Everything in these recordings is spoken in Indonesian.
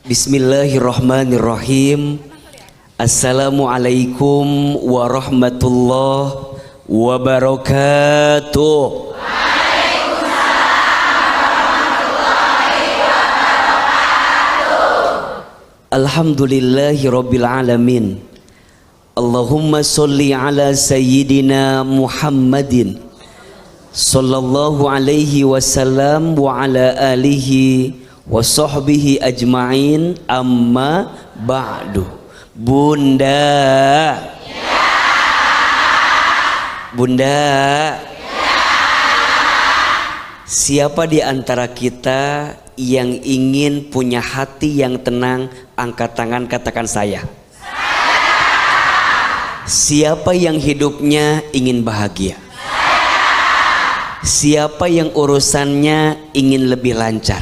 Bismillahirrahmanirrahim. Assalamualaikum warahmatullahi wabarakatuh. Alhamdulillahi rabbil alamin. Allahumma sholli ala sayyidina Muhammadin sallallahu alaihi wasallam wa ala alihi wa sahbihi ajma'in, amma ba'du. Bunda, Bunda, siapa di antara kita yang ingin punya hati yang tenang? Angkat tangan, katakan saya. Siapa yang hidupnya ingin bahagia? Siapa yang urusannya ingin lebih lancar?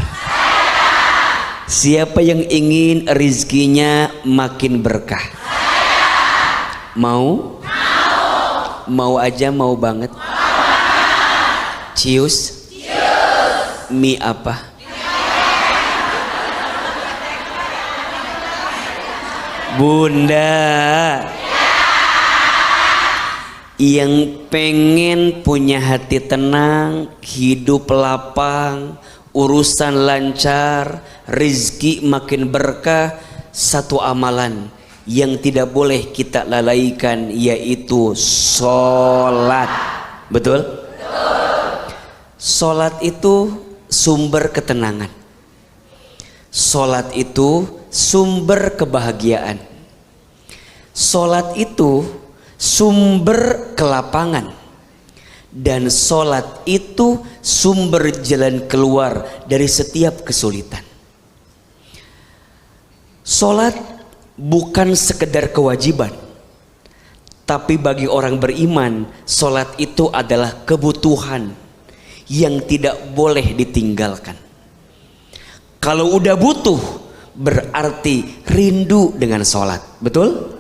Siapa yang ingin rizkinya makin berkah? Mau? Mau aja, mau banget. Cius? Mie apa? Bunda, yang pengen punya hati tenang, hidup lapang, urusan lancar, rezeki makin berkah, satu amalan yang tidak boleh kita lalaikan, yaitu sholat. Betul? Sholat itu sumber ketenangan. Sholat itu sumber kebahagiaan. Sholat itu sumber kelapangan. Dan sholat itu sumber jalan keluar dari setiap kesulitan. Sholat bukan sekedar kewajiban, tapi bagi orang beriman, sholat itu adalah kebutuhan yang tidak boleh ditinggalkan. Kalau udah butuh, berarti rindu dengan sholat. Betul?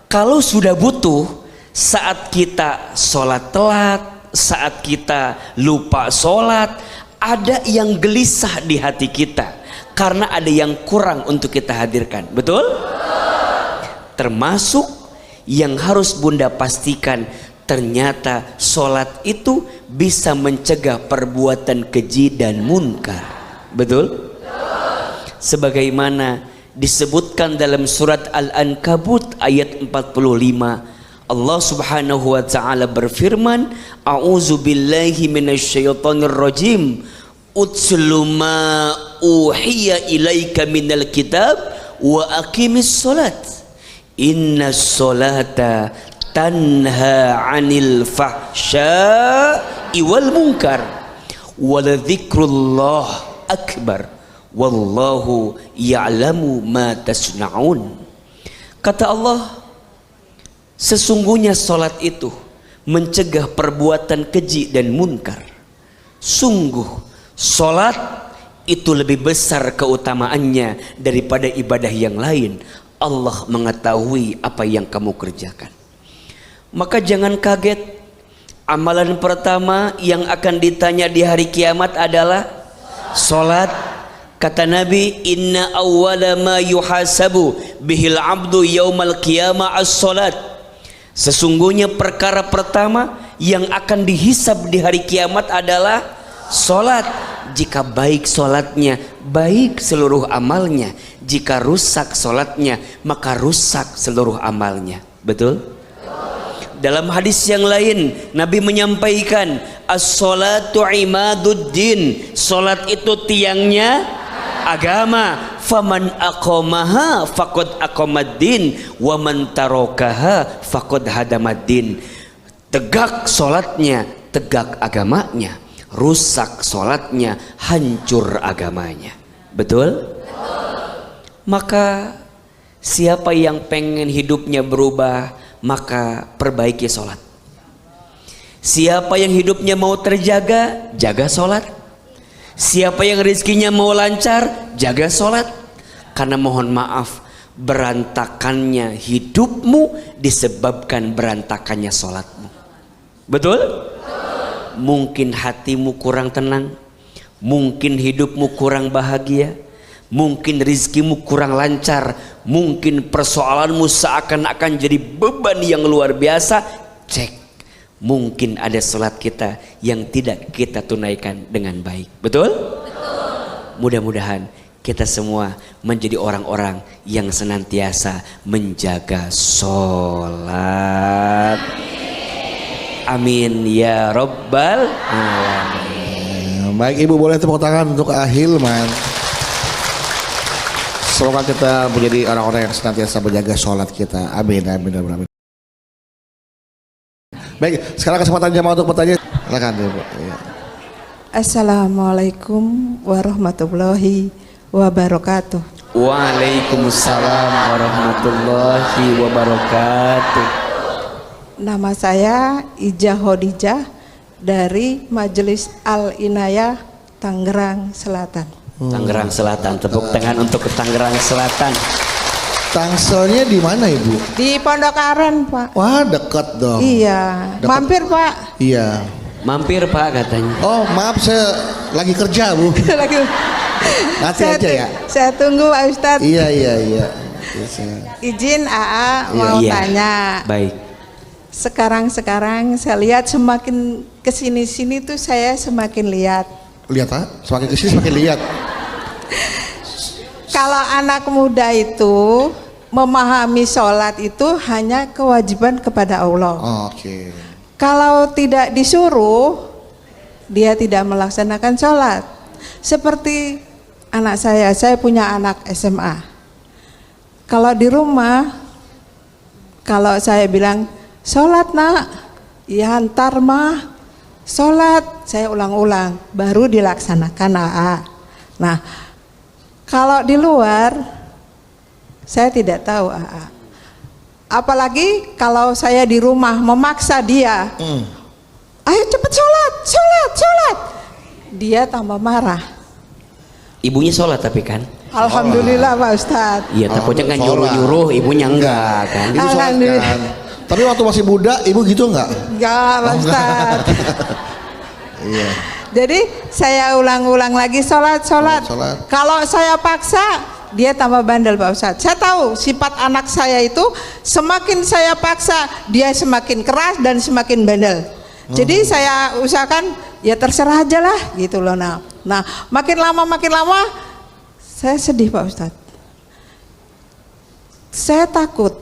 Kalau sudah butuh, saat kita sholat telat, saat kita lupa sholat, ada yang gelisah di hati kita karena ada yang kurang untuk kita hadirkan. Betul? Termasuk yang harus Bunda pastikan, ternyata sholat itu bisa mencegah perbuatan keji dan munkar. Betul? Sebagaimana disebutkan dalam surat Al-Ankabut ayat 45, Allah subhanahu wa ta'ala berfirman, a'udzu billahi minasyaitonir rajim, utslu ma uhiya ilaika minal kitab wa aqimis sholat innas sholata tanha 'anil fahsya'i wal munkar wa ladzikrullah akbar wallahu ya'lamu ma tasna'un. Kata Allah, sesungguhnya sholat itu mencegah perbuatan keji dan munkar. Sungguh sholat itu lebih besar keutamaannya daripada ibadah yang lain. Allah mengetahui apa yang kamu kerjakan. Maka jangan kaget, amalan pertama yang akan ditanya di hari kiamat adalah sholat. Kata Nabi, inna awwala ma yuhasabu bihil abdu yaumal qiyamah as-sholat. Sesungguhnya perkara pertama yang akan dihisab di hari kiamat adalah sholat. Jika baik sholatnya, baik seluruh amalnya. Jika rusak sholatnya, maka rusak seluruh amalnya. Betul? Dalam hadis yang lain, Nabi menyampaikan, as-sholatu imaduddin. Sholat itu tiangnya agama. Faman aqamaha faqad aqamaddin wa man tarakaha faqad hadamaddin. Tegak sholatnya, tegak agamanya. Rusak sholatnya, hancur agamanya. Betul? Maka siapa yang pengen hidupnya berubah, maka perbaiki sholat. Siapa yang hidupnya mau terjaga, jaga sholat. Siapa yang rezekinya mau lancar, jaga sholat. Karena mohon maaf, berantakannya hidupmu disebabkan berantakannya sholatmu. Betul? Mungkin hatimu kurang tenang, mungkin hidupmu kurang bahagia, Mungkin rizkimu kurang lancar, mungkin persoalanmu seakan-akan jadi beban yang luar biasa. Cek, mungkin ada sholat kita yang tidak kita tunaikan dengan baik. Betul? Mudah-mudahan kita semua menjadi orang-orang yang senantiasa menjaga sholat. Amin ya Rabbal Alamin. Baik, Ibu boleh tepuk tangan untuk Ahilman. Semoga kita menjadi orang-orang yang senantiasa menjaga sholat kita. Amin, amin, amin. Baik, sekarang kesempatan jamaah untuk bertanya. Silakan, Ibu. Ya. Assalamualaikum warahmatullahi wabarakatuh. Waalaikumsalam warahmatullahi wabarakatuh. Nama saya Ija Hodijah dari Majelis Al-Inayah Tangerang Selatan. Tangerang Selatan, tepuk tangan untuk ke Tangerang Selatan. Tangselnya di mana, Ibu? Di Pondok Aren, Pak. Wah, dekat dong. Iya, Deket. mampir, Pak. Iya. Mampir Pak katanya. Oh, maaf, saya lagi kerja, Bu. Lagi. Nanti aja ya. Saya tunggu Pak Ustadz. Iya, iya, iya. Izin AA mau Iya. tanya. Baik. Sekarang saya lihat semakin kesini-sini tuh saya semakin lihat. Lihat, ah? Semakin kesini semakin lihat. Kalau anak muda itu memahami sholat itu hanya kewajiban kepada Allah. Oh, oke. Kalau tidak disuruh, dia tidak melaksanakan sholat. Seperti anak saya punya anak SMA. Kalau di rumah, kalau saya bilang, sholat nak, ya ntar mah, sholat, saya ulang-ulang, baru dilaksanakan AA. Nah, kalau di luar, saya tidak tahu AA. Apalagi kalau saya di rumah memaksa dia, ayo cepet sholat. Dia tambah marah. Ibunya sholat tapi kan? Alhamdulillah Pak Ustadz. Iya, takutnya kan nyuruh-nyuruh, ibunya enggak kan? Ibu sholat kan. Tapi waktu masih muda, Ibu gitu enggak? Enggak Pak Ustadz. Iya. Jadi saya ulang-ulang lagi sholat. Kalau saya paksa, dia tambah bandel Pak Ustadz. Saya tahu sifat anak saya itu, semakin saya paksa, dia semakin keras dan semakin bandel. Jadi saya usahakan ya terserah aja lah gitu loh. Nah makin lama saya sedih Pak Ustadz. Saya takut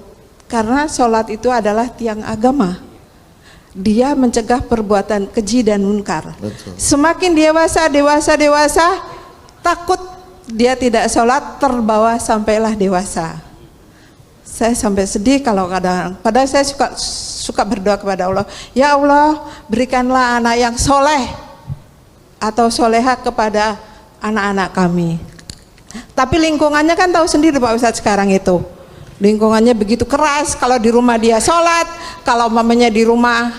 karena sholat itu adalah tiang agama. Dia mencegah perbuatan keji dan munkar. Betul. Semakin dewasa, takut dia tidak sholat, terbawa sampailah dewasa. Saya sampai sedih kalau kadang, padahal saya suka berdoa kepada Allah, ya Allah berikanlah anak yang soleh atau soleha kepada anak-anak kami. Tapi lingkungannya kan tahu sendiri Pak Ustadz sekarang itu, lingkungannya begitu keras. Kalau di rumah dia sholat, kalau mamanya di rumah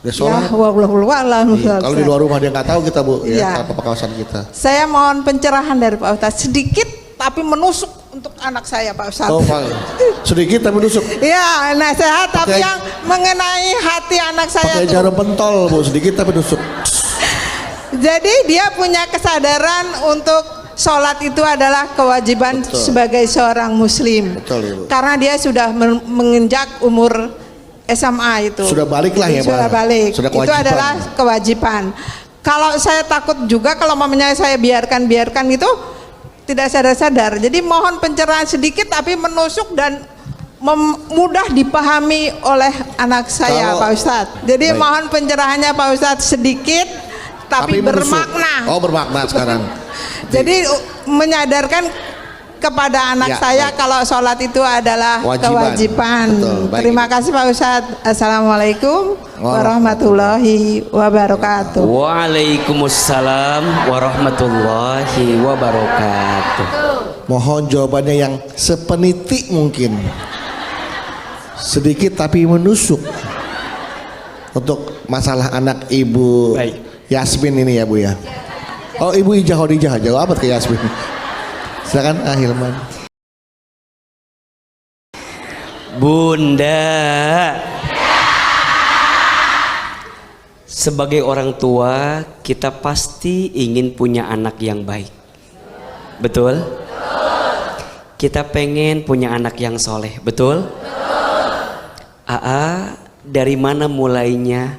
dia sholat. Ya, wallahualam. Iya. Kalau di luar rumah dia nggak tahu kita, Bu, ya, Ya. apa kawasan kita. Saya mohon pencerahan dari Pak Ustadz sedikit tapi menusuk untuk anak saya Pak Ustadz. Oh, Pak. Sedikit tapi nusuk. Ya, nasihat tapi Pakai- yang mengenai hati anak saya Pakai tuh. jarum pentol, Bu, sedikit tapi nusuk. Jadi dia punya kesadaran untuk sholat itu adalah kewajiban Betul. sebagai seorang muslim. Betul, Ibu. Karena dia sudah menginjak umur SMA itu. Sudah balik lah ya, Sudah Pak. balik. Sudah Itu kewajiban. adalah kewajiban. Kalau saya takut juga kalau mamanya saya biarkan itu tidak sadar-sadar. Jadi mohon pencerahan sedikit tapi menusuk dan mudah dipahami oleh anak saya Kalau- Pak Ustadz. Jadi Baik. mohon pencerahannya Pak Ustadz sedikit tapi menusuk. bermakna. Oh, bermakna sekarang. Jadi menyadarkan kepada anak Ya, saya baik. kalau sholat itu adalah Kewajiban. kewajiban. Betul, baik. Terima kasih Pak Ustadz. Assalamualaikum warahmatullahi wabarakatuh. Waalaikumsalam warahmatullahi wabarakatuh. Mohon jawabannya yang sepenitik mungkin. Sedikit tapi menusuk. Untuk masalah anak Ibu Baik. Yasmin ini ya, Bu ya. Oh, Ibu Ija Hodijah, jawab apa ke Yasmin? Silakan Ahilman. Bunda, sebagai orang tua kita pasti ingin punya anak yang baik. Betul? Kita pengen punya anak yang soleh, betul? Aa, dari mana mulainya?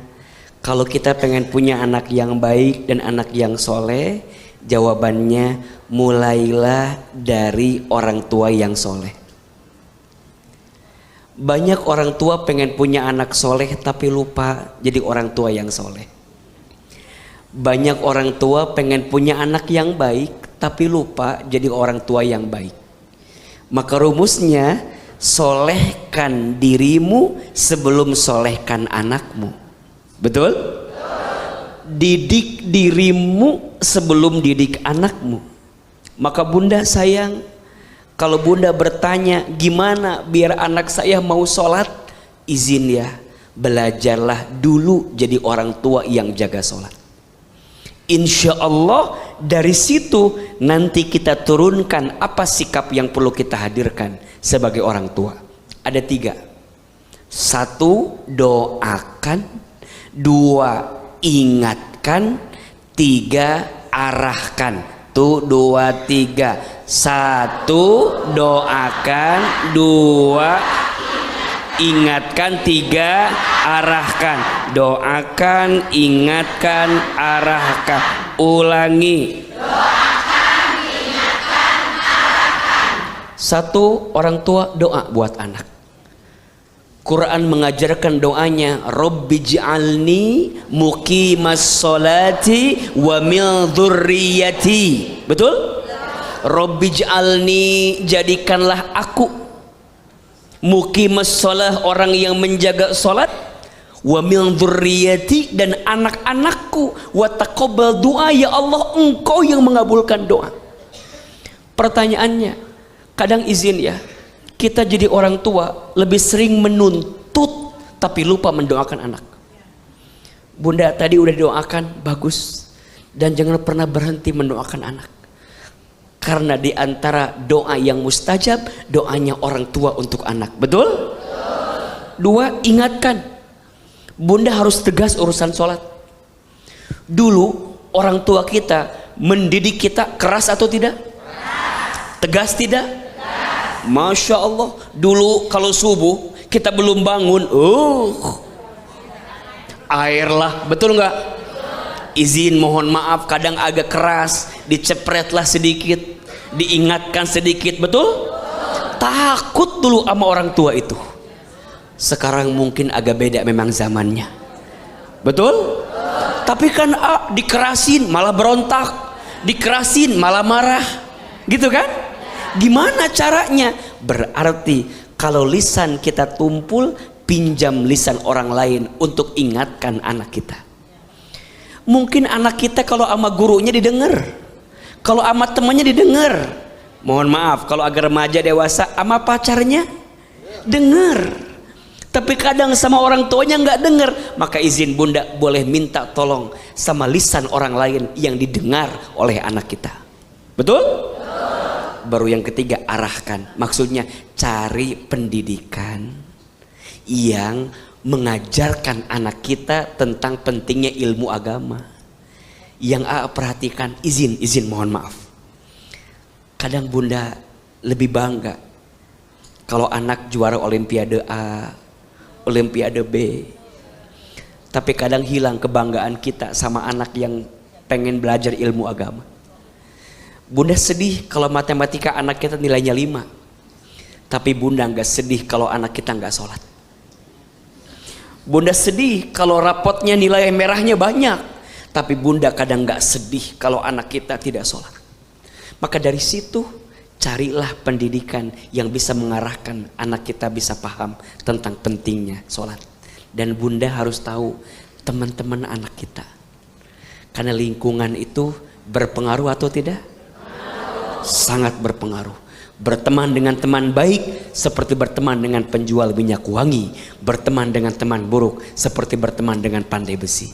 Kalau kita pengen punya anak yang baik dan anak yang soleh, jawabannya mulailah dari orang tua yang soleh. Banyak orang tua pengen punya anak soleh tapi lupa jadi orang tua yang soleh. Banyak orang tua pengen punya anak yang baik tapi lupa jadi orang tua yang baik. Maka rumusnya, solehkan dirimu sebelum solehkan anakmu. Betul? Didik dirimu sebelum didik anakmu. Maka bunda sayang, kalau bunda bertanya gimana biar anak saya mau sholat, izin ya, belajarlah dulu jadi orang tua yang jaga sholat. Insya Allah dari situ nanti kita turunkan apa sikap yang perlu kita hadirkan sebagai orang tua. Ada 3. 1, doakan. 2, ingatkan. 3, arahkan. Tuh 2, 3. 1, doakan. 2, ingatkan. 3, arahkan. Doakan, ingatkan, arahkan. Ulangi. Doakan, ingatkan, arahkan. 1, orang tua doa buat anak. Quran mengajarkan doanya, Rabbij'alni muqimas sholati wa min dzurriyyati. Betul? Rabbij'alni, jadikanlah aku muqimas sholah, orang yang menjaga sholat, wa min dzurriyyati, dan anak-anakku, wa taqabbal doa, ya Allah engkau yang mengabulkan doa. Pertanyaannya, kadang izin ya, kita jadi orang tua lebih sering menuntut tapi lupa mendoakan anak. Bunda tadi udah doakan, bagus, dan jangan pernah berhenti mendoakan anak. Karena di antara doa yang mustajab, doanya orang tua untuk anak. Betul? 2, ingatkan. Bunda harus tegas urusan sholat. Dulu orang tua kita mendidik kita keras atau tidak? Tegas tidak? Masya Allah, dulu kalau subuh kita belum bangun, airlah, betul nggak? Izin, mohon maaf, kadang agak keras, dicepretlah sedikit, diingatkan sedikit, betul? Takut dulu sama orang tua itu. Sekarang mungkin agak beda memang zamannya, betul? Tapi kan dikerasin malah berontak, dikerasin malah marah, gitu kan? Gimana caranya? Berarti kalau lisan kita tumpul, pinjam lisan orang lain untuk ingatkan anak kita. Mungkin anak kita kalau sama gurunya didengar, kalau sama temannya didengar. Mohon maaf, kalau agak remaja dewasa sama pacarnya dengar. Tapi kadang sama orang tuanya nggak dengar. Maka izin bunda boleh minta tolong sama lisan orang lain yang didengar oleh anak kita. Betul? Baru yang ketiga, arahkan. Maksudnya cari pendidikan yang mengajarkan anak kita tentang pentingnya ilmu agama. Yang perhatikan, izin mohon maaf. Kadang bunda lebih bangga kalau anak juara olimpiade A, olimpiade B. Tapi kadang hilang kebanggaan kita sama anak yang pengen belajar ilmu agama. Bunda sedih kalau matematika anak kita nilainya 5. Tapi bunda nggak sedih kalau anak kita nggak sholat. Bunda sedih kalau rapotnya nilai merahnya banyak. Tapi bunda kadang nggak sedih kalau anak kita tidak sholat. Maka dari situ carilah pendidikan yang bisa mengarahkan anak kita bisa paham tentang pentingnya sholat. Dan bunda harus tahu teman-teman anak kita. Karena lingkungan itu berpengaruh atau tidak? Sangat berpengaruh. Berteman dengan teman baik seperti berteman dengan penjual minyak wangi. Berteman dengan teman buruk seperti berteman dengan pandai besi.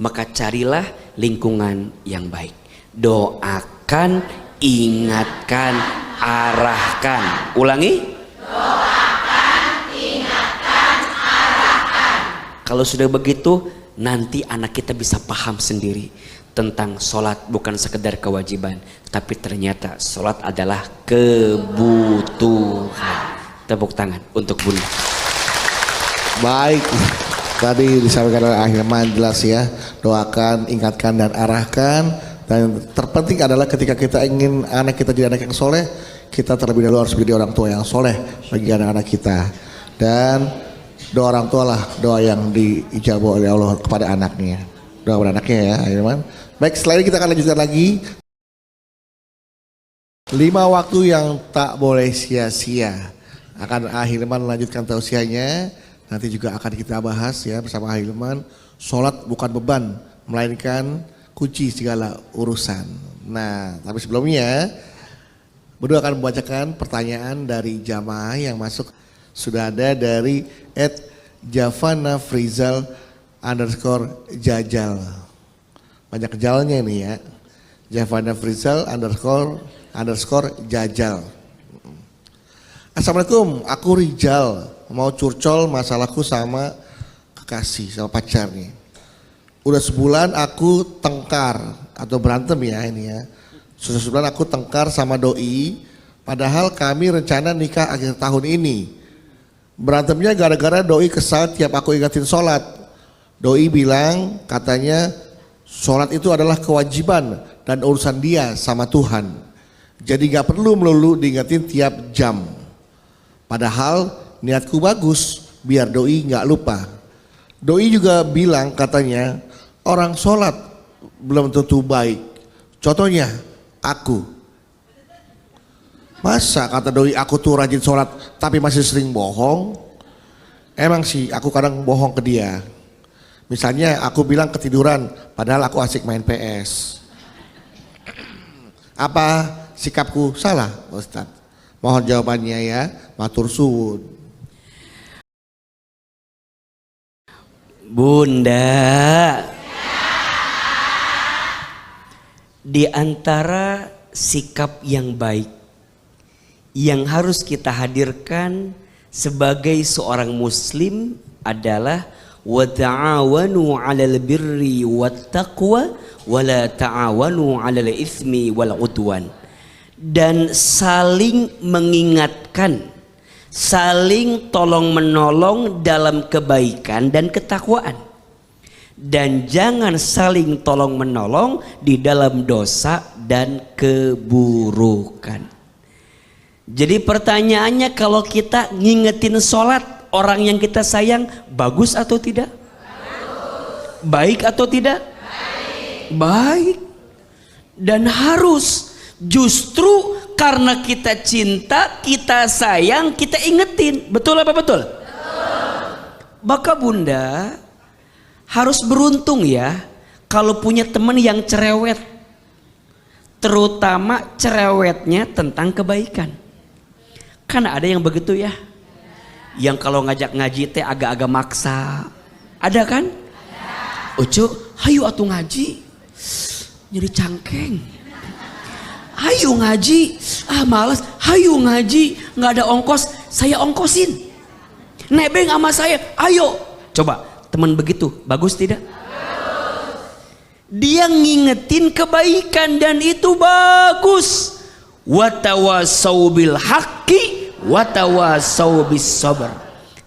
Maka carilah lingkungan yang baik. Doakan, ingatkan, arahkan. Ulangi. Doakan, ingatkan, arahkan. Kalau sudah begitu, nanti anak kita bisa paham sendiri tentang sholat bukan sekedar kewajiban, tapi ternyata sholat adalah kebutuhan. Tepuk tangan untuk Bunda. Baik, tadi disampaikan oleh Ahilman jelas ya. Doakan, ingatkan dan arahkan. Dan terpenting adalah ketika kita ingin anak kita jadi anak yang soleh, kita terlebih dahulu harus menjadi orang tua yang soleh bagi anak-anak kita. Dan doa orang tua lah doa yang diijabah oleh Allah kepada anaknya. Doa kepada anaknya ya Ahilman. Baik, setelah ini kita akan lanjutkan lagi 5 waktu yang tak boleh sia-sia. Akan Ahilman melanjutkan tausiahnya. Nanti juga akan kita bahas ya bersama Ahilman. Sholat bukan beban, melainkan kunci segala urusan. Nah, tapi sebelumnya berdua akan membacakan pertanyaan dari jamaah yang masuk. Sudah ada dari @JavanaFrizal_Jajal. Banyak jalnya ini ya. JavanaFrizal_Jajal. Assalamualaikum, aku Rijal, mau curcol masalahku sama kekasih, sama pacar nih. Udah sebulan aku tengkar atau berantem ya ini ya. Sudah sebulan aku tengkar sama doi, padahal kami rencana nikah akhir tahun ini. Berantemnya gara-gara doi kesal tiap aku ingatin sholat. Doi bilang katanya sholat itu adalah kewajiban dan urusan dia sama Tuhan. Jadi gak perlu melulu diingatin tiap jam. Padahal niatku bagus biar doi gak lupa. Doi juga bilang katanya orang sholat belum tentu baik. Contohnya aku. Masa kata doi aku tuh rajin sholat tapi masih sering bohong? Emang sih aku kadang bohong ke dia. Misalnya aku bilang ketiduran padahal aku asik main PS. Apa sikapku salah Ustadz? Mohon jawabannya ya, matur suwun. Bunda, di antara sikap yang baik yang harus kita hadirkan sebagai seorang muslim adalah wa ta'awanu 'alal birri wat taqwa wa la ta'awanu 'alal itsmi wal 'udwan. Dan saling mengingatkan, saling tolong menolong dalam kebaikan dan ketakwaan. Dan jangan saling tolong menolong di dalam dosa dan keburukan. Jadi pertanyaannya, kalau kita ngingetin sholat orang yang kita sayang, bagus atau tidak? Baik atau tidak? Baik. Dan harus. Justru karena kita cinta, kita sayang, kita ingetin. Betul apa betul? Maka Bunda harus beruntung ya kalau punya teman yang cerewet. Terutama cerewetnya tentang kebaikan. Karena ada yang begitu ya. Yang kalau ngajak ngaji teh agak-agak maksa. Ada kan? Ucu, hayu atuh ngaji. Jadi cangkeng. Hayu ngaji, malas. Hayu ngaji, nggak ada ongkos, saya ongkosin. Nebeng sama saya, ayo. Coba, teman begitu, bagus tidak? Dia ngingetin kebaikan dan itu bagus. Watawasau bil haqqi, watawasau bis sabr.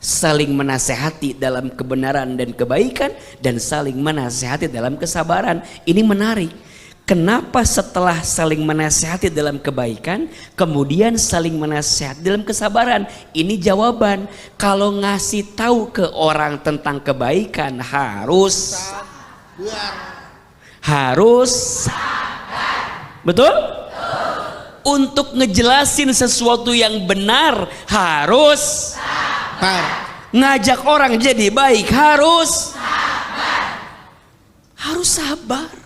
Saling menasehati dalam kebenaran dan kebaikan dan saling menasehati dalam kesabaran. Ini menarik. Kenapa setelah saling menasihati dalam kebaikan, kemudian saling menasihati dalam kesabaran? Ini jawaban. Kalau ngasih tahu ke orang tentang kebaikan harus betul? Untuk ngejelasin sesuatu yang benar harus ngajak orang jadi baik harus sabar.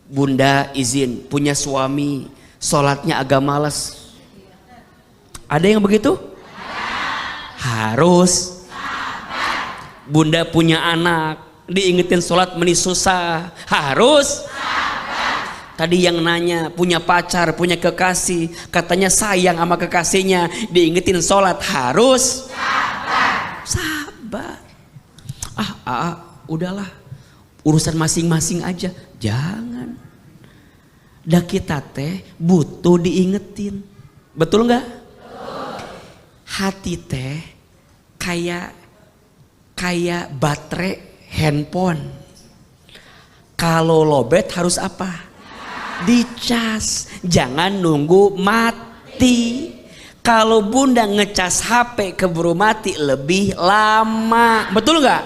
Bunda izin punya suami sholatnya agak malas, ada yang begitu? Harus. Bunda punya anak diingetin sholat meni susah, harus. Tadi yang nanya punya pacar, punya kekasih, katanya sayang sama kekasihnya, diingetin sholat, harus sabar. Udahlah, urusan masing-masing aja. Jangan. Da kita teh butuh diingetin. Betul nggak? Hati teh kayak baterai handphone. Kalau lobet harus apa? Dicas. Jangan nunggu mati. Kalau bunda ngecas HP keburu mati lebih lama. Betul nggak?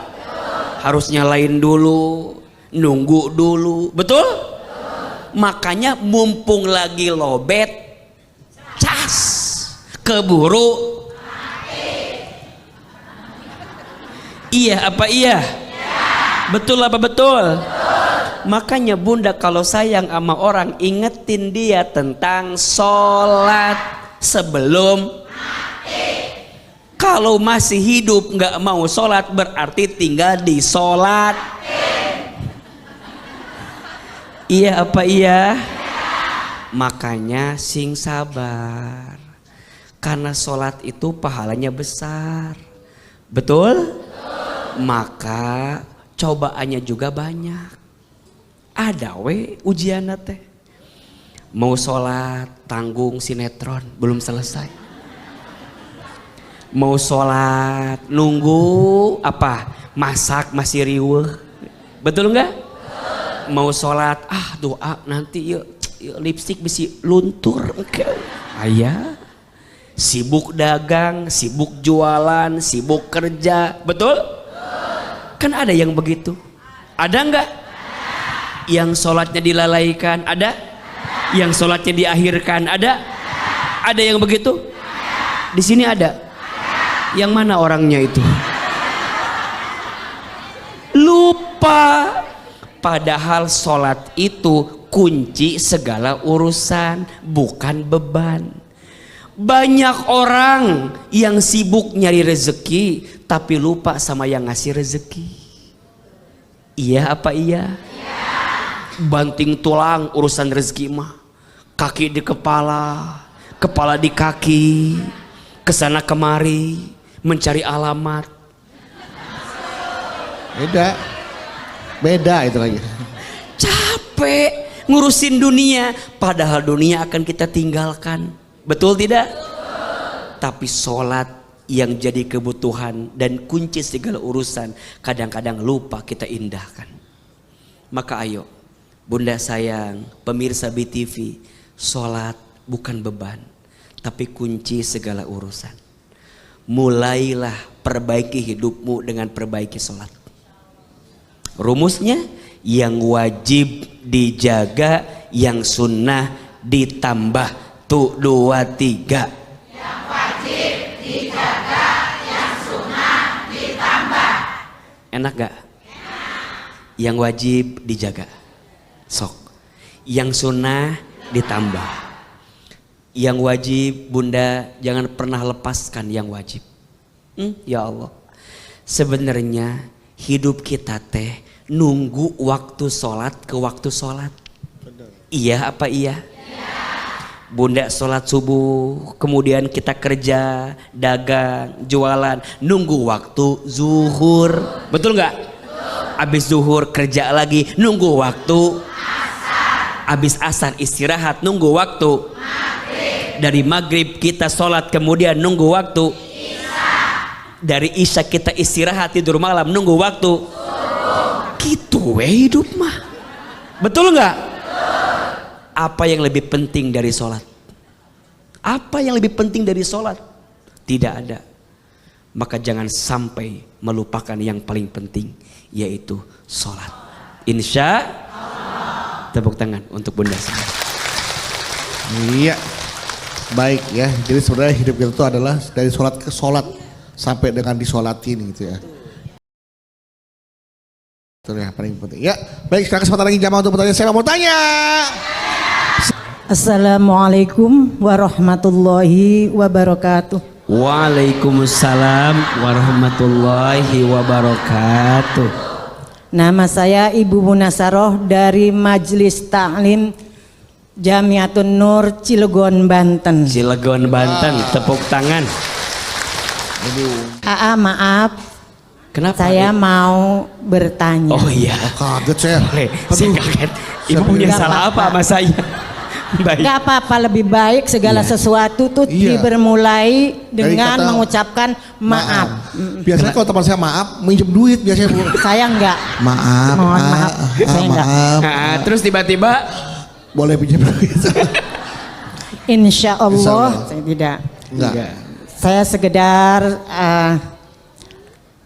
Harus nyalain dulu, nunggu dulu. Betul? Makanya mumpung lagi lobet, cas, keburu. Iya apa iya? Betul apa betul? Makanya bunda kalau sayang sama orang ingetin dia tentang sholat sebelum mati. Kalau masih hidup nggak mau sholat berarti tinggal disolat. Iya apa iya? Makanya sing sabar. Karena sholat itu pahalanya besar. Betul? Maka cobaannya juga banyak. Ada ujian teh. Mau sholat tanggung sinetron belum selesai. Mau sholat nunggu apa? Masak masih riweuh. Betul nggak? Mau sholat doa nanti yuk lipstik bisa luntur engkau. Ayah sibuk dagang, sibuk jualan, sibuk kerja. Betul? Kan ada yang begitu. Ada nggak? Yang sholatnya dilalaikan ada? Yang sholatnya diakhirkan ada? Ada yang begitu? Di sini ada? Yang mana orangnya itu? Lupa. Padahal sholat itu kunci segala urusan, bukan beban. Banyak orang yang sibuk nyari rezeki tapi lupa sama yang ngasih rezeki. Iya apa iya? Banting tulang urusan rezeki mah. Kaki di kepala, kepala di kaki, kesana kemari mencari alamat. Beda itu lagi. Capek ngurusin dunia, padahal dunia akan kita tinggalkan. Betul tidak? Tapi sholat yang jadi kebutuhan dan kunci segala urusan kadang-kadang lupa kita indahkan. Maka ayo bunda sayang, pemirsa BTV, sholat bukan beban tapi kunci segala urusan. Mulailah perbaiki hidupmu dengan perbaiki sholat. Rumusnya yang wajib dijaga, yang sunnah ditambah. Tuh 2, 3. Yang wajib dijaga, yang sunnah ditambah. Enak gak? Yang wajib dijaga, sok. Yang sunnah ditambah. Yang wajib bunda jangan pernah lepaskan yang wajib. Ya Allah, sebenarnya hidup kita teh nunggu waktu sholat ke waktu sholat. Iya apa iya? Bunda sholat subuh, kemudian kita kerja, dagang, jualan, nunggu waktu zuhur. Betul nggak? Abis zuhur kerja lagi, nunggu waktu asar. Abis asar istirahat, nunggu waktu maghrib. Dari maghrib kita sholat, kemudian nunggu waktu isya. Dari isya kita istirahat tidur malam, nunggu waktu subuh. Gitu hidup mah. Betul nggak? Apa yang lebih penting dari sholat? Apa yang lebih penting dari sholat? Tidak ada. Maka jangan sampai melupakan yang paling penting, yaitu sholat. Insya Allah. Tepuk tangan untuk bunda semua. Iya, baik ya. Jadi sebenarnya hidup kita itu adalah dari sholat ke sholat sampai dengan disolatin gitu ya. Itu yang paling penting. Ya, baik, sekarang kesempatan lagi jamaah untuk bertanya. Saya mau tanya. Assalamualaikum warahmatullahi wabarakatuh. Waalaikumsalam warahmatullahi wabarakatuh. Nama saya Ibu Munasaroh dari Majelis Ta'lim Jamiatun Nur Cilegon, Banten. Cilegon, Banten. Tepuk tangan. Maaf. Kenapa? Saya mau bertanya. Oh iya. Kaget saya. Boleh. Saya kaget. Ibu punya salah apa sama saya? Baik. Gak apa-apa, lebih baik segala sesuatu tuh Iya. bermulai Dari dengan kata mengucapkan maaf. Biasanya kalau teman saya maaf, minjem duit biasanya Bu. Saya enggak. Maaf, Mohon maaf. Saya enggak. maaf. Nah, terus tiba-tiba Boleh pinjam duit? Insya Allah Insya Allah. saya tidak. Enggak. Saya sekedar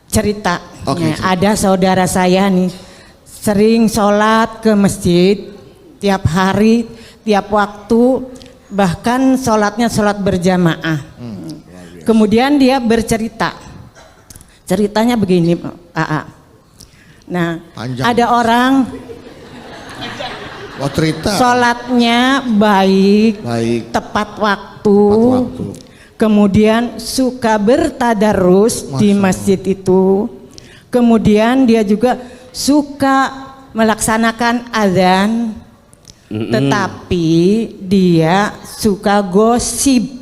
cerita. Oke, Ya, cerita. ada saudara saya nih sering sholat ke masjid tiap hari, tiap waktu, bahkan sholatnya sholat berjamaah. Kemudian dia bercerita. Ceritanya begini, AA. Nah, Panjang. ada orang Mau cerita? sholatnya baik, Baik. tepat waktu, Tepat waktu. kemudian suka bertadarus di masjid itu, kemudian dia juga suka melaksanakan azan, tetapi dia suka gosip.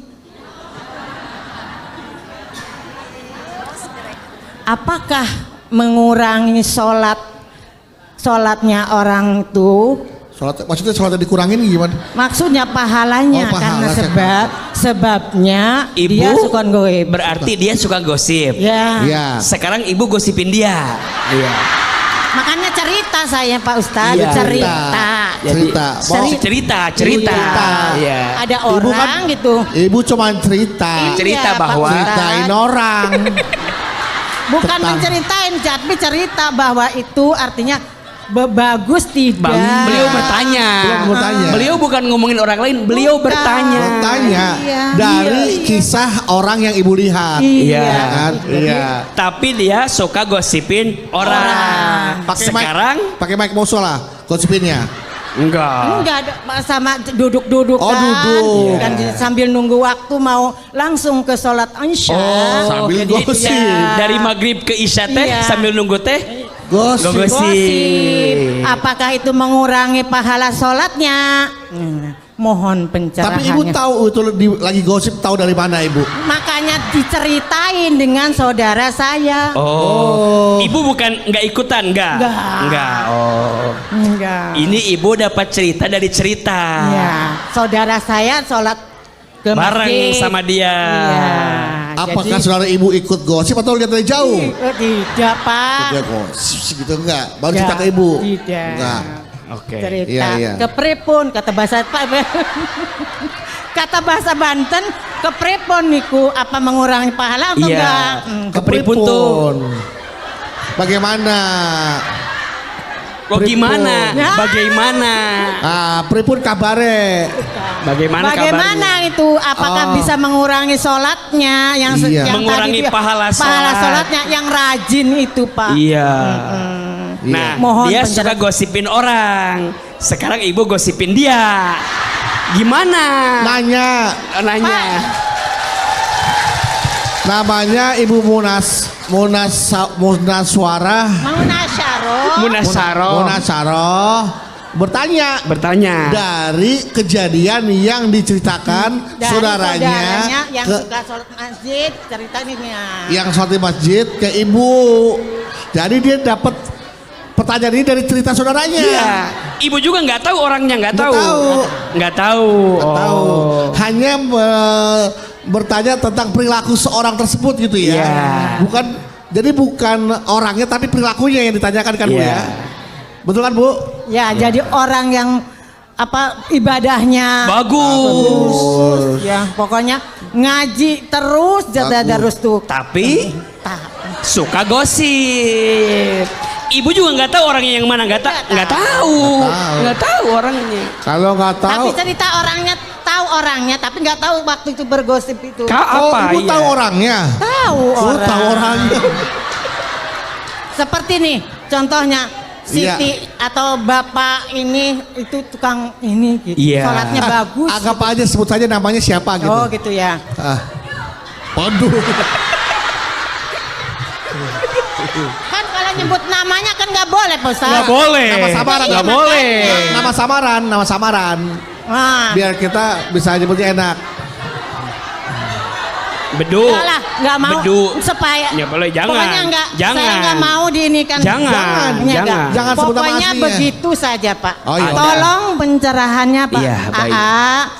Apakah mengurangi sholatnya orang itu? Maksudnya sholatnya dikurangin gimana? Maksudnya pahalanya, Oh, pahala, karena saya sebabnya ibu dia suka goib. berarti dia suka gosip. Ya. Iya. Sekarang ibu gosipin dia. Iya. Makanya cerita saya Pak Ustadz, Iya. cerita. Cerita. Cerita. Iya. Iya. Ada Ibu orang kan- gitu. Ibu cuma cerita. Cerita Iya, Pak bahwa- Ustadz. Ceritain orang. Bukan Tentang- menceritain, tapi cerita bahwa itu artinya bagus tidak. Beliau bertanya. Beliau bertanya. Beliau bukan ngomongin orang lain, beliau Bukan. bertanya. Tanya Iya. dari kisah orang yang ibu lihat. Iya. Ya kan? Iya. Tapi dia suka gosipin orang. Sekarang pakai mic musola gosipinnya. enggak. Enggak ada sama duduk-duduk Oh, kan. duduk. Dan sambil nunggu waktu mau langsung ke sholat Isya. sambil Jadi gosip. dari maghrib ke isya teh Iya. sambil nunggu teh Gosip. gosip. Apakah itu mengurangi pahala sholatnya? Mohon pencerahannya. Tapi ibu tahu itu lagi gosip, tahu dari mana ibu? Makanya diceritain dengan saudara saya. Oh. Ibu bukan nggak ikutan, enggak? Enggak. Oh. Enggak. Ini ibu dapat cerita dari cerita. Ya, saudara saya sholat ke Bareng masjid. sama dia. Iya. Apakah Jadi- saudara ibu ikut gosip atau lihat dari jauh? Tidak Pak. Dia gosip gitu enggak? Baru Tidak. cerita ke ibu? Tidak. Enggak. Oke. Cerita Iya, iya. kepripun kata bahasa kata bahasa Banten kepripun niku apa mengurangi pahala atau Iya. enggak? Kepripun tuh. Bagaimana? Oh gimana? Ya. Bagaimana? Pripun kabare? Bagaimana kabarnya? itu? Apakah Oh. bisa mengurangi sholatnya yang, Iya. yang Mengurangi tadi dia- pahala pahala sholat. sholatnya yang rajin itu Pak? Iya. Iya. Nah, Mohon dia penjelasan. suka gosipin orang. Sekarang ibu gosipin dia. Gimana? Nanya. Nanya. Namanya Ibu Munaswarah Munasaroh. bertanya Bertanya. dari kejadian yang diceritakan Dari saudaranya yang ke suka sholat masjid ceritanya. yang sholat di masjid ke ibu. Jadi dia dapat pertanyaan ini dari cerita saudaranya. Iya. Ibu juga nggak tahu orangnya, nggak Nggak tahu. tahu. Nggak tahu. Nggak tahu. Oh. Hanya bertanya tentang perilaku seorang tersebut gitu ya. Iya. Bukan orangnya tapi perilakunya yang ditanyakan kan Bu Iya. ya. Betul kan Bu? Ya, jadi orang yang ibadahnya Bagus. ya pokoknya ngaji terus terus tuh. Tapi Tak. suka gosip. Ibu juga nggak tahu orangnya yang mana, nggak tahu orangnya. Kalau nggak tahu. Tapi cerita tahu orangnya tapi nggak tahu waktu itu bergosip itu. Oh, Apa? Ibu Iya. tahu orangnya. Tahu Oh, tahu orangnya. Seperti nih contohnya Iya. Siti atau Bapak ini itu tukang ini gitu. Iya. Sholatnya bagus. Anggap aja sebut saja namanya siapa gitu. Oh gitu ya. Waduh. Kan kalau nyebut namanya kan nggak boleh Pak Ustaz. Nggak boleh. Nama samaran. Nggak boleh. Nama samaran. Nah, Biar kita bisa nyebutnya enak. Bedu. Enggak lah, nggak mau Bedu. supaya. Ya boleh, jangan. Pokoknya enggak, Jangan. saya nggak mau diinikan. Jangan, Jangan. jangan. Jangan sebut nama Pokoknya aslinya. begitu saja Pak. Oh, iya. Tolong pencerahannya Pak. Iya, baik.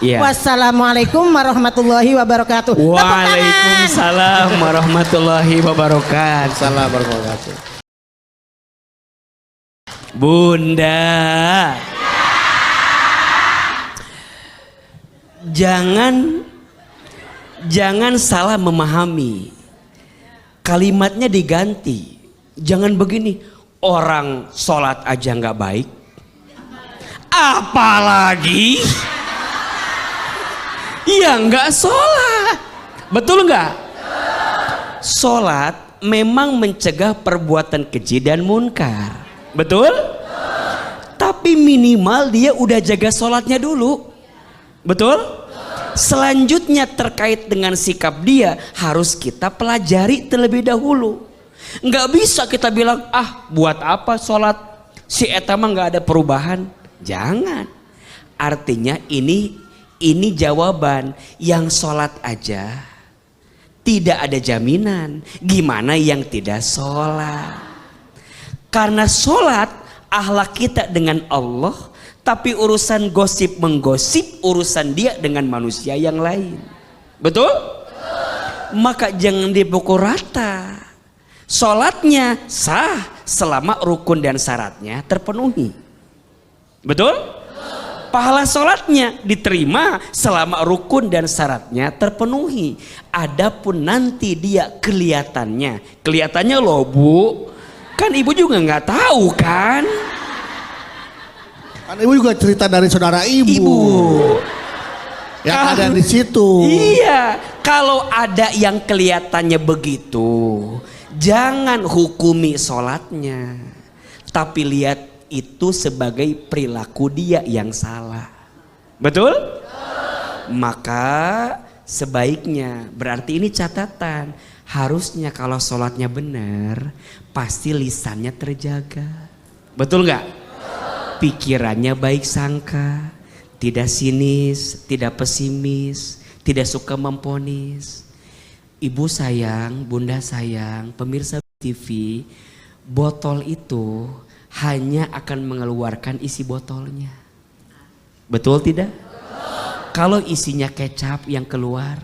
Iya. Wassalamualaikum warahmatullahi wabarakatuh. Tepuk tangan. Waalaikumsalam warahmatullahi wabarakatuh. Salam berkata. Bunda. Jangan salah memahami. Kalimatnya diganti. Jangan begini, orang sholat aja nggak baik, apalagi yang nggak sholat. Betul nggak? Sholat memang mencegah perbuatan keji dan munkar. Betul? Tapi minimal dia udah jaga sholatnya dulu. Betul? Selanjutnya terkait dengan sikap dia harus kita pelajari terlebih dahulu. Nggak bisa kita bilang, ah buat apa sholat, si eta mah nggak ada perubahan. Jangan. Artinya ini jawaban, yang sholat aja tidak ada jaminan. Gimana yang tidak sholat? Karena sholat akhlak kita dengan Allah, tapi urusan gosip menggosip urusan dia dengan manusia yang lain. Betul? Maka jangan dipukul rata. Sholatnya sah selama rukun dan syaratnya terpenuhi. Betul? Pahala sholatnya diterima selama rukun dan syaratnya terpenuhi. Adapun nanti dia kelihatannya loh Bu, kan ibu juga nggak tahu kan? Kan ibu juga cerita dari saudara ibu. Yang ada di situ. Iya, kalau ada yang kelihatannya begitu, jangan hukumi sholatnya, tapi lihat itu sebagai perilaku dia yang salah. Betul? Maka sebaiknya, berarti ini catatan, harusnya kalau sholatnya benar, pasti lisannya terjaga. Betul nggak? Pikirannya baik sangka, tidak sinis, tidak pesimis, tidak suka memponis. Ibu sayang, bunda sayang, pemirsa TV, botol itu hanya akan mengeluarkan isi botolnya. Betul tidak? Kalau isinya kecap yang keluar,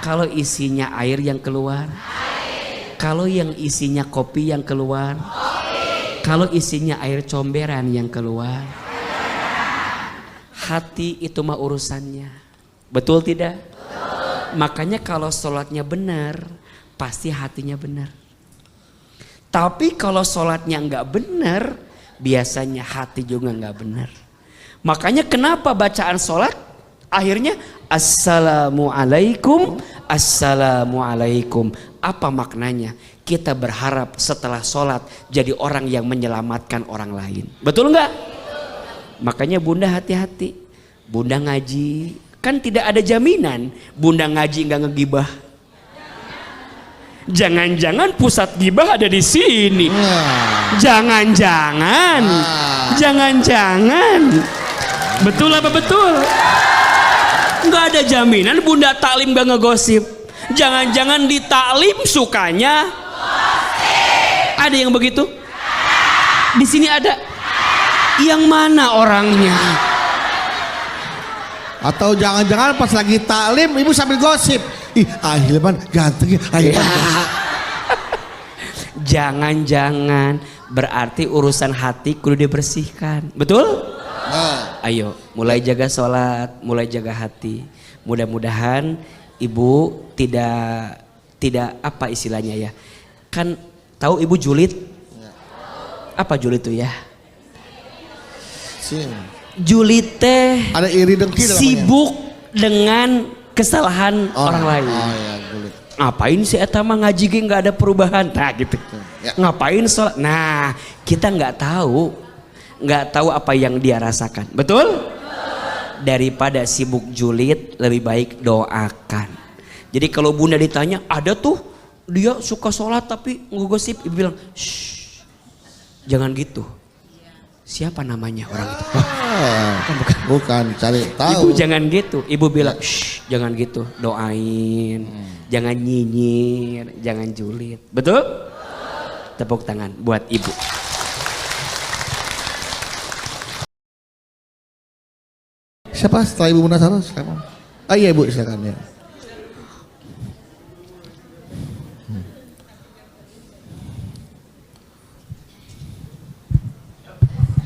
kalau isinya air yang keluar, kalau yang isinya kopi yang keluar, kalau isinya air comberan yang keluar, hati itu mah urusannya. Betul tidak? Makanya kalau sholatnya benar, pasti hatinya benar. Tapi kalau sholatnya nggak benar, biasanya hati juga nggak benar. Makanya kenapa bacaan sholat akhirnya assalamualaikum, assalamualaikum. Apa maknanya? Kita berharap setelah sholat jadi orang yang menyelamatkan orang lain. Betul nggak? Makanya bunda hati-hati. Bunda ngaji, kan tidak ada jaminan bunda ngaji nggak ngegibah. Jangan-jangan pusat gibah ada di sini. Jangan-jangan. Jangan-jangan. Betul apa betul? Nggak ada jaminan bunda taklim gak ngegosip. Jangan-jangan di taklim sukanya gosip. Ada yang begitu? Di sini ada. Yang mana orangnya? Atau jangan-jangan pas lagi taklim ibu sambil gosip. Ih, Ahilman ganteng ya. Jangan-jangan berarti urusan hati kudu dibersihkan. Betul? Ayo, mulai jaga sholat, mulai jaga hati. Mudah-mudahan ibu tidak apa istilahnya ya. Kan tahu ibu julid? Apa julid itu ya? Julid teh ada iri dengki sibuk dengan kesalahan orang lain. Oh ya, julid. Ngapain sih eta mah ngaji ge nggak ada perubahan, nah gitu. Ya. Ngapain sholat? Nah kita nggak tahu apa yang dia rasakan. Betul? Daripada sibuk julid lebih baik doakan. Jadi kalau bunda ditanya, ada tuh dia suka sholat tapi ngegosip, ibu bilang, shh, jangan gitu. siapa namanya orang itu? Bukan cari Ibu tahu. jangan gitu. Ibu bilang, shh, jangan gitu. Doain, jangan nyinyir, jangan julid. Betul? Tepuk tangan buat ibu. Siapa setelah Ibu Munasaro? Siapa? Ah iya Ibu, silakan ya.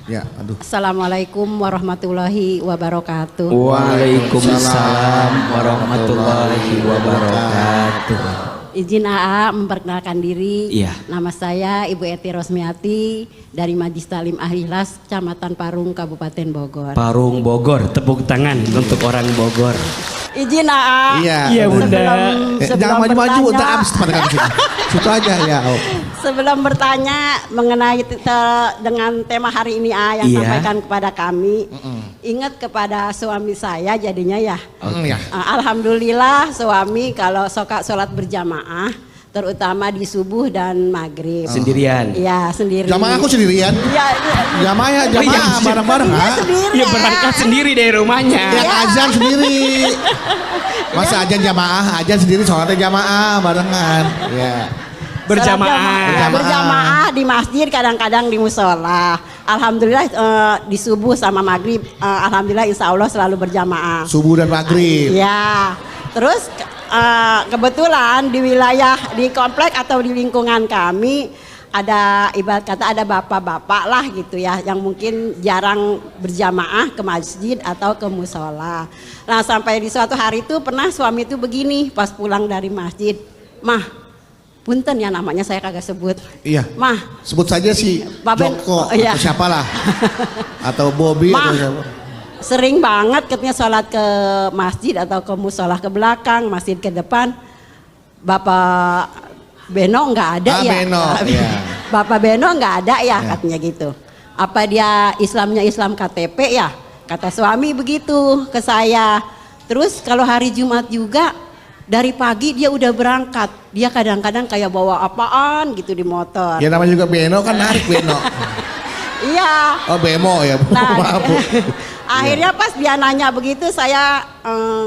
Ya, aduh. Assalamualaikum warahmatullahi wabarakatuh. Waalaikumsalam warahmatullahi wabarakatuh. Izin AA memperkenalkan diri. Iya. Nama saya Ibu Eti Rosmiati dari Majlis Talim Ahlilas Kecamatan Parung Kabupaten Bogor. Parung Bogor, tepuk tangan untuk orang Bogor. Izin AA. Iya. Iya, Bunda. Jangan maju-maju, ntar habis pada kamu situ. Situ aja ya. Oh. Sebelum bertanya mengenai dengan tema hari ini A yang Iya. sampaikan kepada kami, ingat kepada suami saya jadinya ya. Ya. Alhamdulillah suami kalau suka sholat berjamaah, terutama di subuh dan maghrib. Sendirian. Iya sendiri. Jamaah aku sendirian. Iya. Jamaah ya, Oh, iya. jamaah bareng-bareng. Iya, Ha? sendiri. Ya berangkat sendiri dari rumahnya. Yang azan sendiri. Masa azan sendiri, sholatnya jamaah barengan. Ya. Berjamaah. Ya, berjamaah di masjid, kadang-kadang di musola. Alhamdulillah di subuh sama maghrib, alhamdulillah insya Allah selalu berjamaah. Subuh dan maghrib. Ya, terus kebetulan di wilayah di komplek atau di lingkungan kami ada ibarat kata ada bapak-bapak lah gitu ya yang mungkin jarang berjamaah ke masjid atau ke musola. Nah sampai di suatu hari itu pernah suami itu begini pas pulang dari masjid, mah punten ya namanya saya kagak sebut. Iya. Mah, Sebut saja si Bapak- Joko oh, iya. atau siapalah. Atau Bobby Mah. atau siapa. Sering banget katanya sholat ke masjid atau ke musola ke belakang, masjid ke depan. Bapak Beno nggak ada Ah, ya? Beno, iya. Bapak Beno nggak ada ya, Ya. katanya gitu. Apa dia Islamnya Islam KTP ya? Kata suami begitu ke saya. Terus kalau hari Jumat juga dari pagi dia udah berangkat. Dia kadang-kadang kayak bawa apaan gitu di motor. Ya namanya juga Beno kan narik Beno. Iya. Oh Bemo ya. Nah, Maaf Bu. akhirnya pas dia nanya begitu saya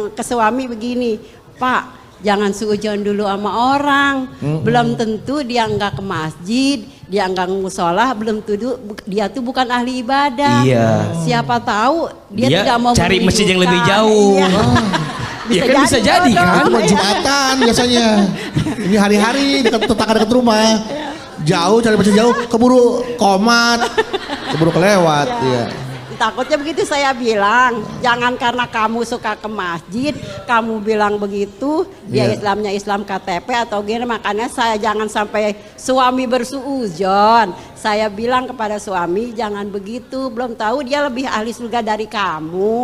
ke suami begini, Pak jangan suujon dulu sama orang, belum tentu dia nggak ke masjid, dia nggak musola, belum tentu dia tuh bukan ahli ibadah. Iya. Siapa tahu dia Dia tidak mau cari masjid yang menunjukkan. lebih jauh. Iya. Ya kan bisa jadi bodoh. kan? Itu mau Iya. Jumatan biasanya. Ini hari-hari dekat tetangga dekat rumah. Jauh cari masjid jauh, keburu komat, keburu kelewat. Iya. Takutnya begitu saya bilang, jangan karena kamu suka ke masjid, kamu bilang begitu, dia Iya. Islamnya Islam KTP atau gimana, makanya saya jangan sampai suami bersuudzon. Saya bilang kepada suami, jangan begitu, belum tahu dia lebih ahli surga dari kamu.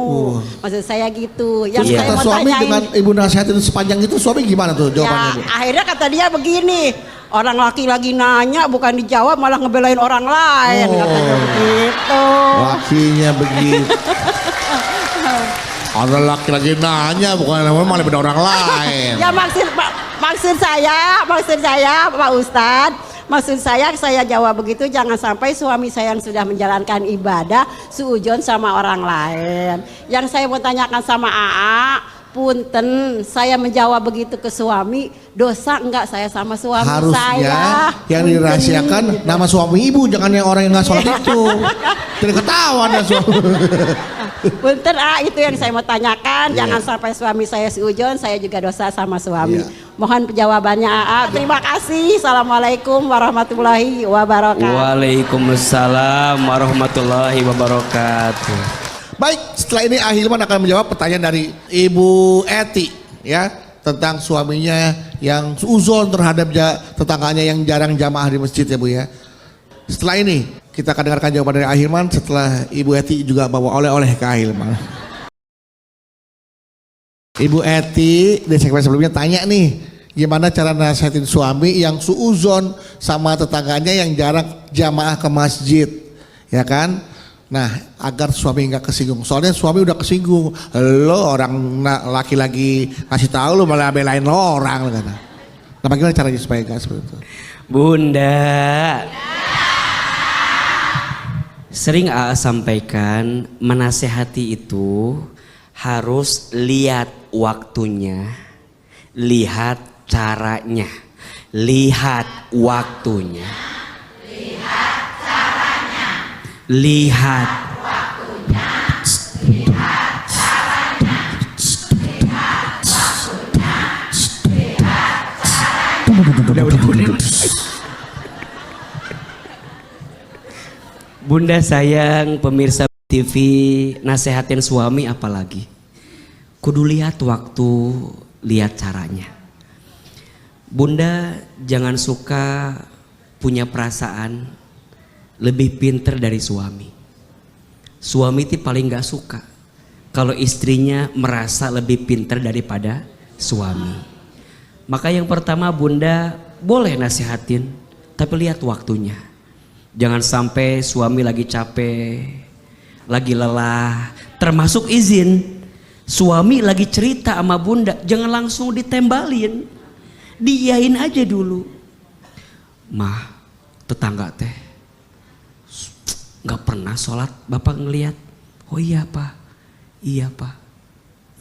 Maksud saya gitu. Yang Terus saya kata mau suami tanyain, dengan ibu nasihatin sepanjang itu, suami gimana tuh ya jawabannya Bu? akhirnya kata dia begini, orang laki lagi nanya bukan dijawab malah ngebelain orang lain, Oh. katanya begitu. Lakinya begitu. Ada laki lagi nanya, bukan malah beda orang lain. Ya maksud saya Pak Ustadz, maksud saya jawab begitu, jangan sampai suami saya yang sudah menjalankan ibadah suujon sama orang lain. Yang saya mau tanyakan sama AA, punten saya menjawab begitu ke suami, dosa enggak saya sama suami Harusnya saya? yang dirahasiakan nama suami ibu, jangan yang orang yang nggak sholat itu. Jadi ketahuan ya suami. Punten itu yang saya mau tanyakan, jangan sampai suami saya suujon, saya juga dosa sama suami. Iya. Mohon jawabannya AA. Terima kasih. Assalamualaikum warahmatullahi wabarakatuh. Waalaikumsalam warahmatullahi wabarakatuh. Baik, setelah ini Ahilman akan menjawab pertanyaan dari Ibu Eti ya tentang suaminya yang uzon terhadap tetangganya yang jarang jamaah di masjid ya Bu ya. Setelah ini kita akan dengarkan jawaban dari Ahilman setelah Ibu Eti juga bawa oleh-oleh ke Ahilman. Ibu Eti di segmen sebelumnya tanya nih, gimana cara nasihatin suami yang suuzon sama tetangganya yang jarang jamaah ke masjid, ya kan? Nah, agar suami nggak kesinggung. Soalnya suami udah kesinggung. Lo orang laki lagi ngasih tahu lo malah belain lo orang, lo kata. Nah, bagaimana caranya supaya nggak seperti itu? Bunda, Sering AA sampaikan, menasehati itu harus lihat waktunya, lihat caranya, lihat waktunya, lihat caranya, lihat waktunya, lihat caranya, lihat waktunya, lihat caranya. Udah. Bunda sayang, pemirsa TV, nasehatin suami apalagi. Kudu lihat waktu, lihat caranya. Bunda jangan suka punya perasaan lebih pinter dari suami. Suami itu paling gak suka kalau istrinya merasa lebih pinter daripada suami. Maka yang pertama Bunda boleh nasihatin, tapi lihat waktunya. Jangan sampai suami lagi capek, lagi lelah, termasuk izin. Suami lagi cerita sama Bunda, jangan langsung ditembalin, diiyain aja dulu. Mah, tetangga teh nggak pernah sholat, bapak ngeliat. Oh iya pak, iya pak,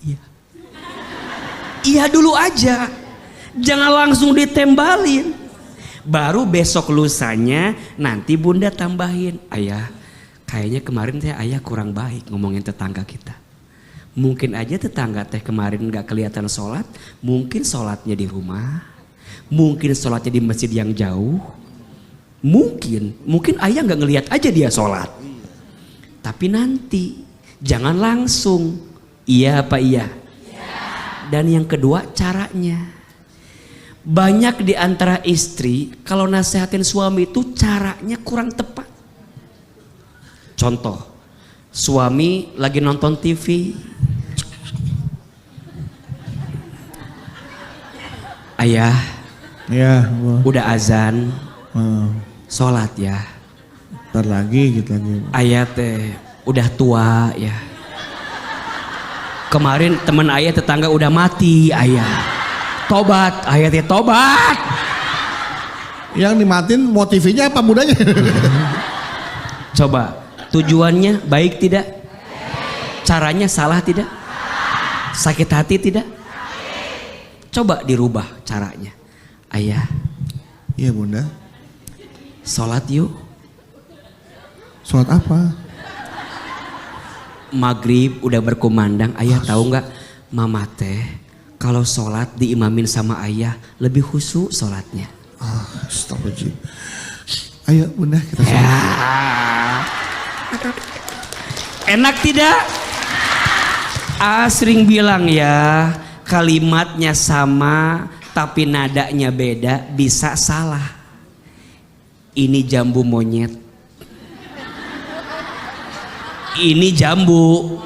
iya. Iya dulu aja, jangan langsung ditembalin. Baru besok lusanya nanti Bunda tambahin, ayah kayaknya kemarin teh ayah kurang baik ngomongin tetangga kita. Mungkin aja tetangga teh kemarin gak kelihatan sholat, mungkin sholatnya di rumah, mungkin sholatnya di masjid yang jauh, mungkin ayah gak ngelihat aja dia sholat. Tapi nanti jangan langsung iya apa iya. Dan yang kedua caranya. Banyak di antara istri kalau nasehatin suami itu caranya kurang tepat. Contoh, suami lagi nonton TV. Ayah, Ya, udah azan, sholat ya. ntar lagi gitu lagi. Ayah teh udah tua ya. Kemarin teman ayah tetangga udah mati ayah. Tobat, ayatnya tobat. Yang dimatiin motifnya apa mudanya? Coba, tujuannya baik tidak? Caranya salah tidak? Sakit hati tidak? Coba dirubah caranya. Ayah, Iya bunda. sholat yuk. Sholat apa? Maghrib udah berkumandang. Ayah tahu nggak? Mama teh kalau sholat diimamin sama ayah lebih khusyuk sholatnya. Astagfirullahaladzim. Ayo bunda kita sholat. Ya. Enak tidak? Sering bilang ya, kalimatnya sama tapi nadanya beda bisa salah. Ini jambu monyet. Ini jambu.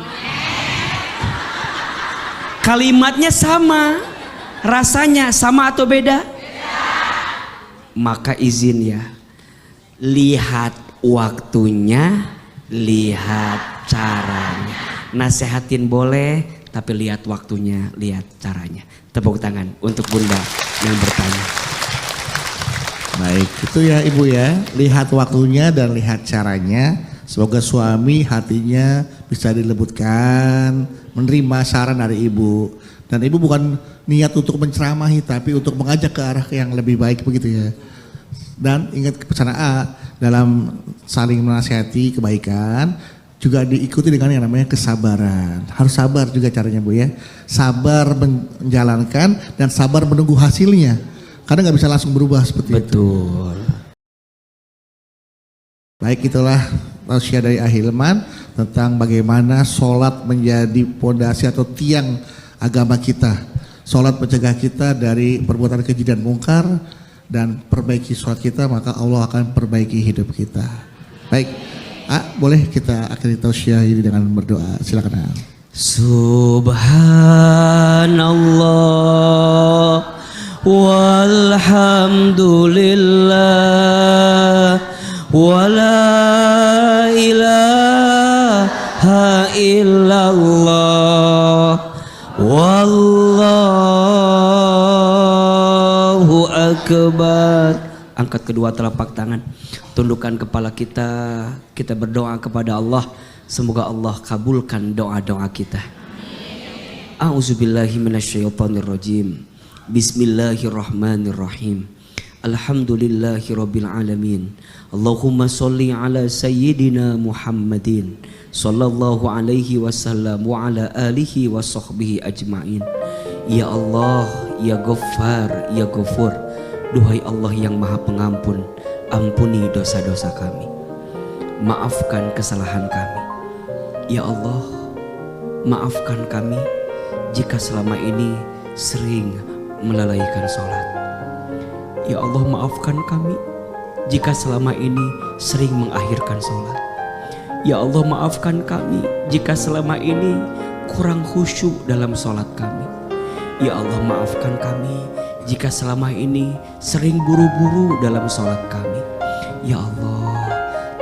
Kalimatnya sama, rasanya sama atau beda? Maka izin ya, lihat waktunya, lihat caranya. Nasehatin boleh, tapi lihat waktunya, lihat caranya. Tepuk tangan untuk Bunda yang bertanya. Baik, itu ya ibu ya. Lihat waktunya dan lihat caranya. Semoga suami hatinya bisa dilembutkan, menerima saran dari ibu. Dan ibu bukan niat untuk menceramahi, tapi untuk mengajak ke arah yang lebih baik begitu ya. Dan ingat pesan A, dalam saling menasihati kebaikan, juga diikuti dengan yang namanya kesabaran. Harus sabar juga caranya bu ya. Sabar menjalankan dan sabar menunggu hasilnya. Karena nggak bisa langsung berubah seperti itu. Betul. Baik, itulah tausiah dari Ahilman tentang bagaimana sholat menjadi pondasi atau tiang agama kita. Sholat mencegah kita dari perbuatan keji dan mungkar, dan perbaiki sholat kita maka Allah akan perbaiki hidup kita. Baik, boleh kita akhiri tausiah ini dengan berdoa. Silakan. Subhanallah walhamdulillah wala ilaha illallah wallahu akbar. Angkat kedua telapak tangan. Tundukkan kepala kita, kita berdoa kepada Allah. Semoga Allah kabulkan doa-doa kita. A'udzubillahi minasyaitonirrajim. Bismillahirrahmanirrahim. Alhamdulillahirabbil alamin. Allahumma sholli ala sayyidina Muhammadin sallallahu alaihi wasallam wa ala alihi wa sahbihi ajmain. Ya Allah, ya Ghaffar, ya Ghafur. Duhai Allah yang Maha Pengampun, ampuni dosa-dosa kami. Maafkan kesalahan kami. Ya Allah, maafkan kami jika selama ini sering melalaikan sholat. Ya Allah, maafkan kami jika selama ini sering mengakhirkan sholat. Ya Allah, maafkan kami jika selama ini kurang khusyuk dalam sholat kami. Ya Allah, maafkan kami jika selama ini sering buru-buru dalam sholat kami. Ya Allah,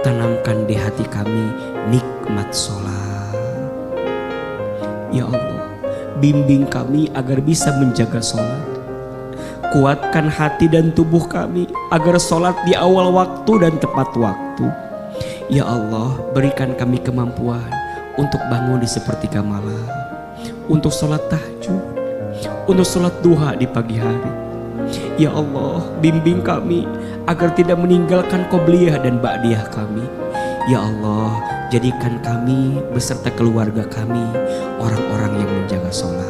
tanamkan di hati kami nikmat sholat. Ya Allah, bimbing kami agar bisa menjaga sholat. Kuatkan hati dan tubuh kami agar sholat di awal waktu dan tepat waktu. Ya Allah, berikan kami kemampuan untuk bangun di sepertiga malam, untuk sholat tahajud, untuk sholat duha di pagi hari. Ya Allah, bimbing kami agar tidak meninggalkan qobliyah dan ba'diyah kami. Ya Allah, jadikan kami beserta keluarga kami orang-orang yang menjaga sholat.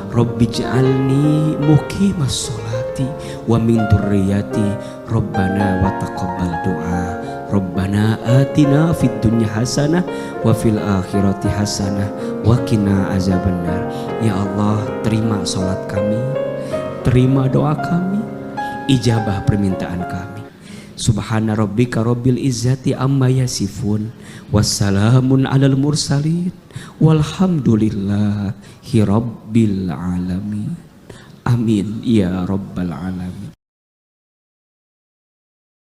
Rabbij'alni muqimas sholati wa min dzurriyyati Rabbana wa taqabbal doa. Rabbana atina fid dunya hasanah wa fil akhirati hasanah wa qina azabannar. Ya Allah, terima sholat kami, terima doa kami, ijabah permintaan kami. Subhana rabbika rabbil izzati amma yasifun, wassalamun alal mursalin, walhamdulillahi rabbil alamin. Amin ya rabbal alamin.